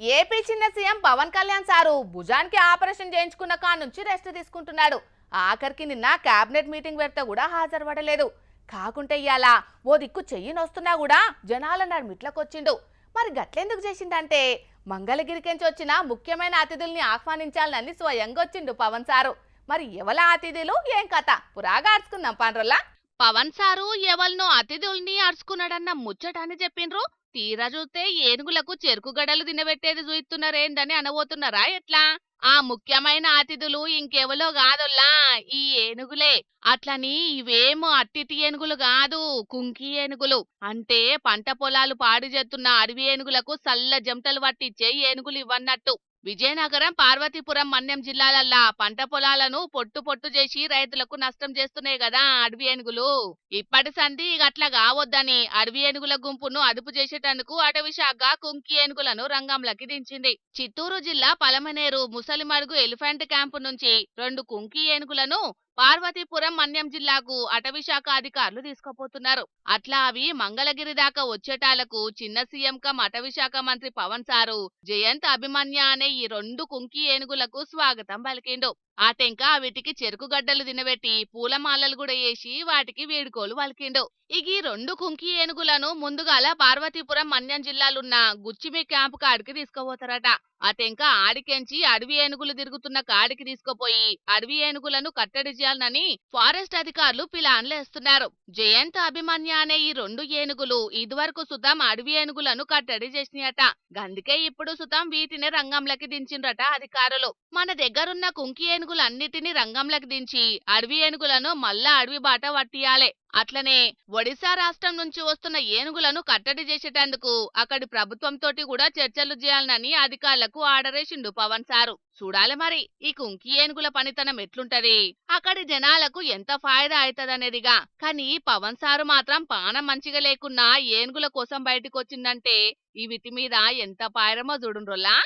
AP చిన్న CM Pawan Kalyan sir భుజానికి operation చేయించుకున్న కాడ నుంచి రెస్ట్ తీసుకుంటున్నాడు. ఆఖరికి నిన్న కేబినెట్ మీటింగ్ పెడితే కూడా హాజరుపడలేదు. కాకుంటే ఇయాల ఓ దిక్కు చెయ్యి నొస్తున్నా కూడా జనాల నడుమిట్లకొచ్చిండు. మరి గట్లెందుకు చేసిండంటే మంగళగిరికెంచి వచ్చిన ముఖ్యమైన అతిథుల్ని ఆహ్వానించాలని స్వయంగా వచ్చిండు పవన్ సారు. మరి ఎవల అతిథులు ఏం కథ పురాగా అర్చుకుందాం పాండ్రల్లా. పవన్ సారు ఎవరినో అతిథుల్ని అర్చుకున్నాడన్న ముచ్చటాన్ని చెప్పిండ్రు. తీరా చూస్తే ఏనుగులకు చెరుకు గడలు తినబెట్టేది చూయిస్తున్నారేందని అనబోతున్నారా ఎట్లా? ఆ ముఖ్యమైన అతిథులు ఇంకెవలో కాదుల్లా, ఈ ఏనుగులే. అట్లని ఇవేమో అట్టిటి ఏనుగులు కాదు, కుంకి ఏనుగులు. అంటే పంట పొలాలు పాడు చేస్తున్న అడవి ఏనుగులకు సల్ల జంటలు పట్టించే ఏనుగులు ఇవ్వన్నట్టు. విజయనగరం, పార్వతీపురం, మన్యం జిల్లాలల్లా పంట పొలాలను పొట్టు పొట్టు చేసి రైతులకు నష్టం చేస్తున్నాయి కదా అడవి ఏనుగులు. ఇప్పటి సంధి గట్లా కావద్దని అడవి ఏనుగుల గుంపును అదుపు చేసేటందుకు అటవీ శాఖ కుంకి ఏనుగులను రంగంలోకి దించింది. చిత్తూరు జిల్లా పలమనేరు ముసలిమడుగు ఎలిఫెంట్ క్యాంపు నుంచి 2 కుంకి ఏనుగులను పార్వతీపురం, మన్యం జిల్లాకు అటవీ శాఖ అధికారులు తీసుకుపోతున్నారు. అట్లా అవి మంగళగిరి దాకా వచ్చేటాలకు చిన్న సీఎం కమ్ అటవీ శాఖ మంత్రి పవన్ సారు జయంత్ అభిమన్య అనే ఈ 2 కుంకి ఏనుగులకు స్వాగతం పలికిండు. ఆటెంకా వీటికి చెరుకు గడ్డలు తినబెట్టి పూలమాలలు కూడా వేసి వాటికి వీడుకోలు పలికిండు. ఈ 2 కుంకి ఏనుగులను ముందుగాల పార్వతీపురం, మన్యం జిల్లాలున్న గుచ్చిమి క్యాంపు కాడికి తీసుకుపోతారట. అటెంకా ఆడికెంచి అడవి ఏనుగులు తిరుగుతున్న కాడికి తీసుకుపోయి అడవి ఏనుగులను కట్టడి చేయాలని ఫారెస్ట్ అధికారులు ప్లాన్లేస్తున్నారు. జయంత్ అభిమన్య అనే ఈ 2 ఏనుగులు ఇదివరకు సుతం అడవి ఏనుగులను కట్టడి చేసినాయట. గందుకే ఇప్పుడు సుతం వీటిని రంగంలోకి దించిండ్రట అధికారులు. మన దగ్గరున్న కుంకి ఏనుగులన్నిటినీ రంగంలోకి దించి అడవి ఏనుగులను మళ్ళా అడవి బాట పట్టియాలే. అట్లనే ఒడిశా రాష్ట్రం నుంచి వస్తున్న ఏనుగులను కట్టడి చేసేటందుకు అక్కడి ప్రభుత్వంతోటి కూడా చర్చలు చేయాలని అధికారులకు ఆర్డరేసిండు పవన్ సారు. చూడాలి మరి ఈ కుంకి ఏనుగుల పనితనం ఎట్లుంటది, అక్కడి జనాలకు ఎంత ఫాయిదా అవుతదనేదిగా. కానీ పవన్ సారు మాత్రం పానం మంచిగా లేకున్నా ఏనుగుల కోసం బయటకు వచ్చిందంటే ఈ వీటి మీద ఎంత పాయరమో చూడుండ్రోల్లా.